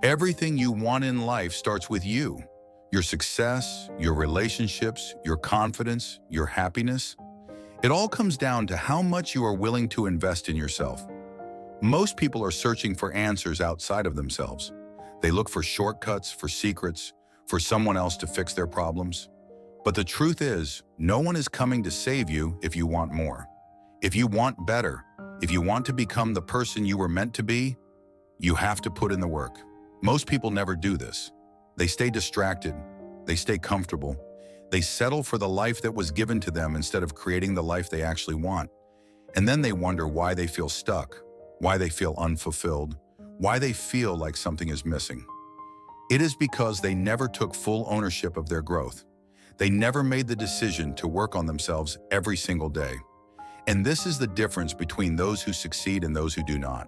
Everything you want in life starts with you. Your success, your relationships, your confidence, your happiness. It all comes down to how much you are willing to invest in yourself. Most people are searching for answers outside of themselves. They look for shortcuts, for secrets, for someone else to fix their problems. But the truth is, no one is coming to save you if you want more. If you want better, if you want to become the person you were meant to be, you have to put in the work. Most people never do this. They stay distracted. They stay comfortable. They settle for the life that was given to them instead of creating the life they actually want. And then they wonder why they feel stuck, why they feel unfulfilled, why they feel like something is missing. It is because they never took full ownership of their growth. They never made the decision to work on themselves every single day. And this is the difference between those who succeed and those who do not.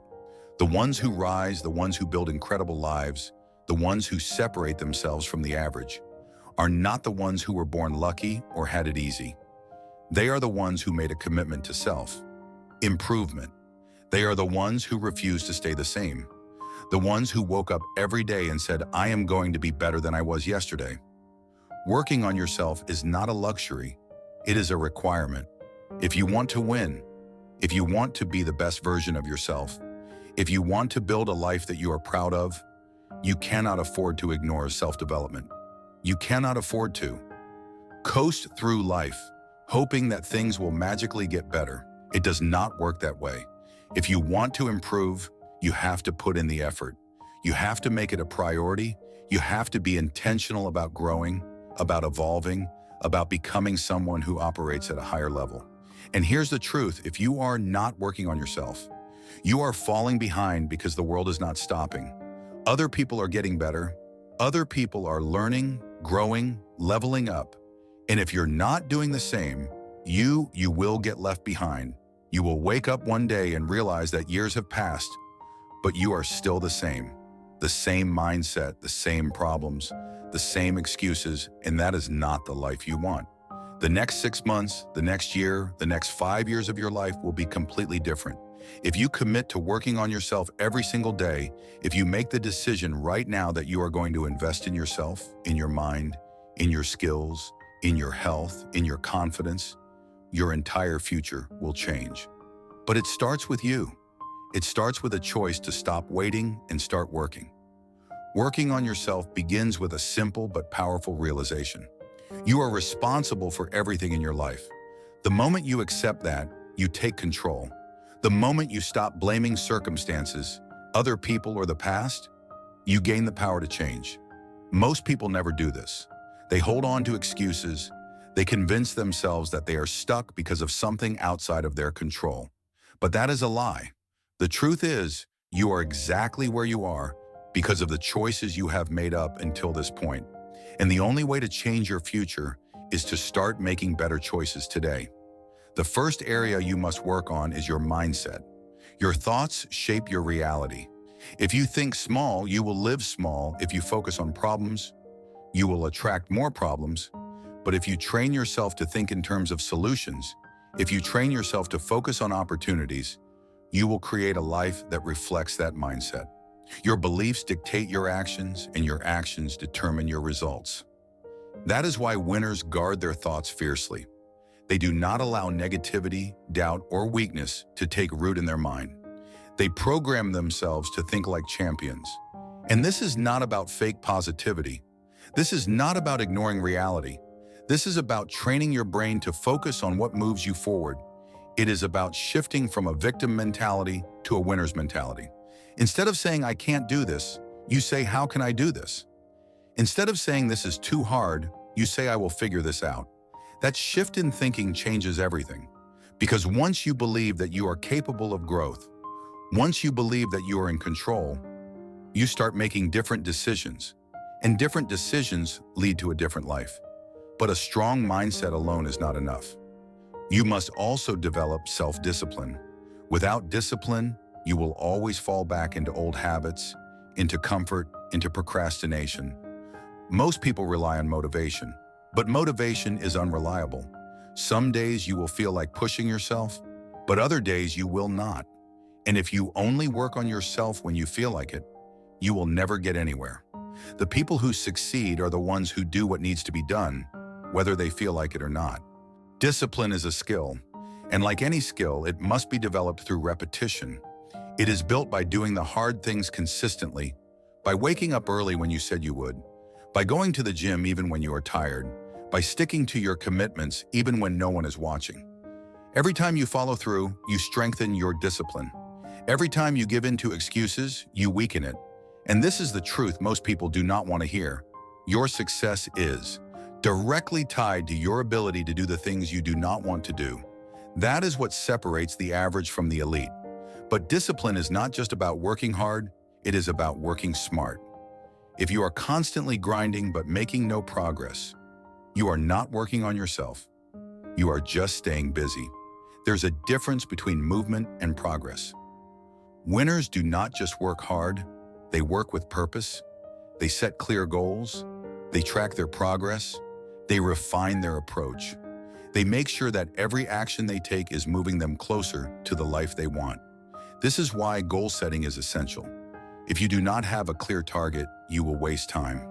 The ones who rise, the ones who build incredible lives, the ones who separate themselves from the average, are not the ones who were born lucky or had it easy. They are the ones who made a commitment to self. Improvement. They are the ones who refused to stay the same. The ones who woke up every day and said, I am going to be better than I was yesterday. Working on yourself is not a luxury. It is a requirement. If you want to win, if you want to be the best version of yourself, if you want to build a life that you are proud of, you cannot afford to ignore self-development. You cannot afford to coast through life, hoping that things will magically get better. It does not work that way. If you want to improve, you have to put in the effort. You have to make it a priority. You have to be intentional about growing, about evolving, about becoming someone who operates at a higher level. And here's the truth, if you are not working on yourself, you are falling behind because the world is not stopping. Other people are getting better. Other people are learning, growing, leveling up. And if you're not doing the same, you will get left behind. You will wake up one day and realize that years have passed, but you are still the same. The same mindset, the same problems, the same excuses, and that is not the life you want. The next 6 months, the next year, the next 5 years of your life will be completely different. If you commit to working on yourself every single day, if you make the decision right now that you are going to invest in yourself, in your mind, in your skills, in your health, in your confidence, your entire future will change. But it starts with you. It starts with a choice to stop waiting and start working. Working on yourself begins with a simple but powerful realization. You are responsible for everything in your life. The moment you accept that, you take control. The moment you stop blaming circumstances, other people, or the past, you gain the power to change. Most people never do this. They hold on to excuses. They convince themselves that they are stuck because of something outside of their control. But that is a lie. The truth is, you are exactly where you are because of the choices you have made up until this point. And the only way to change your future is to start making better choices today. The first area you must work on is your mindset. Your thoughts shape your reality. If you think small, you will live small. If you focus on problems, you will attract more problems. But if you train yourself to think in terms of solutions, if you train yourself to focus on opportunities, you will create a life that reflects that mindset. Your beliefs dictate your actions, and your actions determine your results. That is why winners guard their thoughts fiercely. They do not allow negativity, doubt, or weakness to take root in their mind. They program themselves to think like champions. And this is not about fake positivity. This is not about ignoring reality. This is about training your brain to focus on what moves you forward. It is about shifting from a victim mentality to a winner's mentality. Instead of saying, I can't do this, you say, how can I do this? Instead of saying this is too hard, you say, I will figure this out. That shift in thinking changes everything. Because once you believe that you are capable of growth, once you believe that you are in control, you start making different decisions. And different decisions lead to a different life. But a strong mindset alone is not enough. You must also develop self-discipline. Without discipline, you will always fall back into old habits, into comfort, into procrastination. Most people rely on motivation, but motivation is unreliable. Some days you will feel like pushing yourself, but other days you will not. And if you only work on yourself when you feel like it, you will never get anywhere. The people who succeed are the ones who do what needs to be done, whether they feel like it or not. Discipline is a skill, and like any skill, it must be developed through repetition. It is built by doing the hard things consistently, by waking up early when you said you would, by going to the gym even when you are tired, by sticking to your commitments even when no one is watching. Every time you follow through, you strengthen your discipline. Every time you give in to excuses, you weaken it. And this is the truth most people do not want to hear. Your success is directly tied to your ability to do the things you do not want to do. That is what separates the average from the elite. But discipline is not just about working hard, it is about working smart. If you are constantly grinding but making no progress, you are not working on yourself. You are just staying busy. There's a difference between movement and progress. Winners do not just work hard, they work with purpose. They set clear goals. They track their progress. They refine their approach. They make sure that every action they take is moving them closer to the life they want. This is why goal setting is essential. If you do not have a clear target, you will waste time.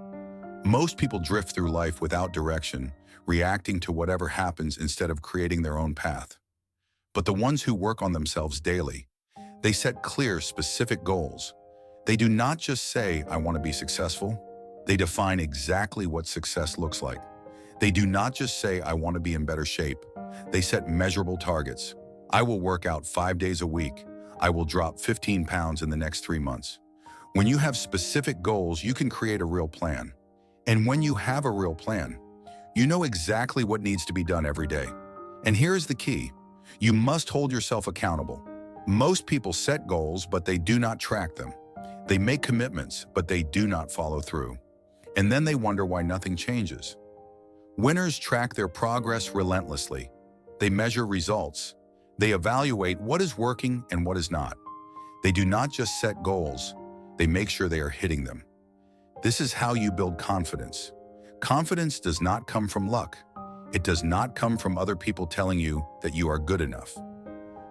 Most people drift through life without direction, reacting to whatever happens instead of creating their own path. But the ones who work on themselves daily, they set clear, specific goals. They do not just say, I want to be successful. They define exactly what success looks like. They do not just say, I want to be in better shape. They set measurable targets. I will work out 5 days a week. I will drop 15 pounds in the next 3 months. When you have specific goals, you can create a real plan. And when you have a real plan, you know exactly what needs to be done every day. And here is the key. You must hold yourself accountable. Most people set goals, but they do not track them. They make commitments, but they do not follow through. And then they wonder why nothing changes. Winners track their progress relentlessly. They measure results. They evaluate what is working and what is not. They do not just set goals, they make sure they are hitting them. This is how you build confidence. Confidence does not come from luck. It does not come from other people telling you that you are good enough.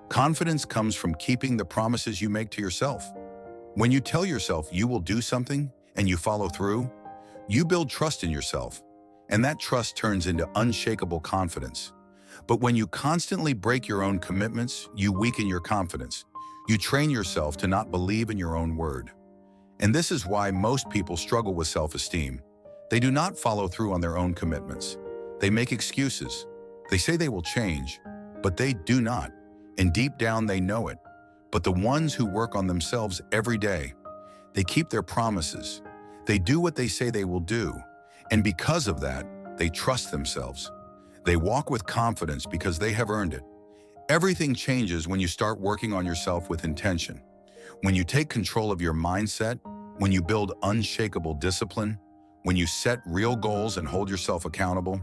Confidence comes from keeping the promises you make to yourself. When you tell yourself you will do something and you follow through, you build trust in yourself, and that trust turns into unshakable confidence. But when you constantly break your own commitments, you weaken your confidence. You train yourself to not believe in your own word. And this is why most people struggle with self-esteem. They do not follow through on their own commitments. They make excuses. They say they will change, but they do not. And deep down they know it. But the ones who work on themselves every day, they keep their promises. They do what they say they will do. And because of that, they trust themselves. They walk with confidence because they have earned it. Everything changes when you start working on yourself with intention. When you take control of your mindset, when you build unshakable discipline, when you set real goals and hold yourself accountable,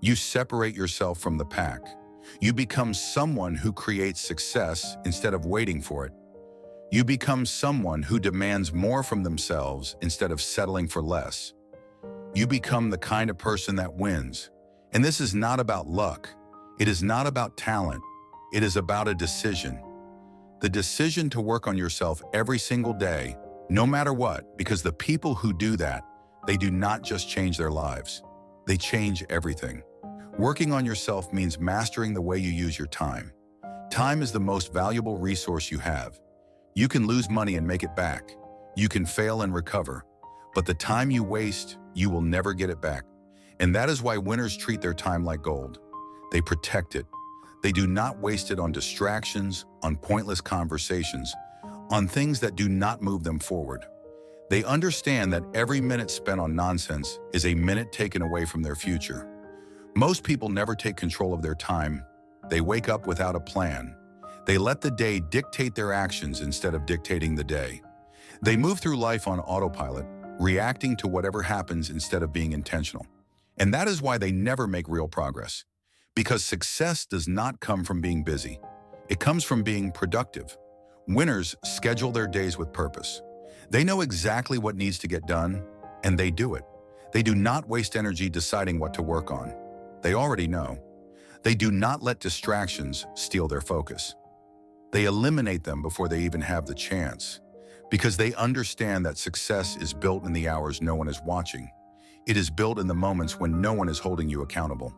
you separate yourself from the pack. You become someone who creates success instead of waiting for it. You become someone who demands more from themselves instead of settling for less. You become the kind of person that wins. And this is not about luck. It is not about talent. It is about a decision. The decision to work on yourself every single day, no matter what, because the people who do that, they do not just change their lives. They change everything. Working on yourself means mastering the way you use your time. Time is the most valuable resource you have. You can lose money and make it back. You can fail and recover. But the time you waste, you will never get it back. And that is why winners treat their time like gold. They protect it. They do not waste it on distractions, on pointless conversations, on things that do not move them forward. They understand that every minute spent on nonsense is a minute taken away from their future. Most people never take control of their time. They wake up without a plan. They let the day dictate their actions instead of dictating the day. They move through life on autopilot, reacting to whatever happens instead of being intentional. And that is why they never make real progress. Because success does not come from being busy. It comes from being productive. Winners schedule their days with purpose. They know exactly what needs to get done, and they do it. They do not waste energy deciding what to work on. They already know. They do not let distractions steal their focus. They eliminate them before they even have the chance. because they understand that success is built in the hours no one is watching. It is built in the moments when no one is holding you accountable.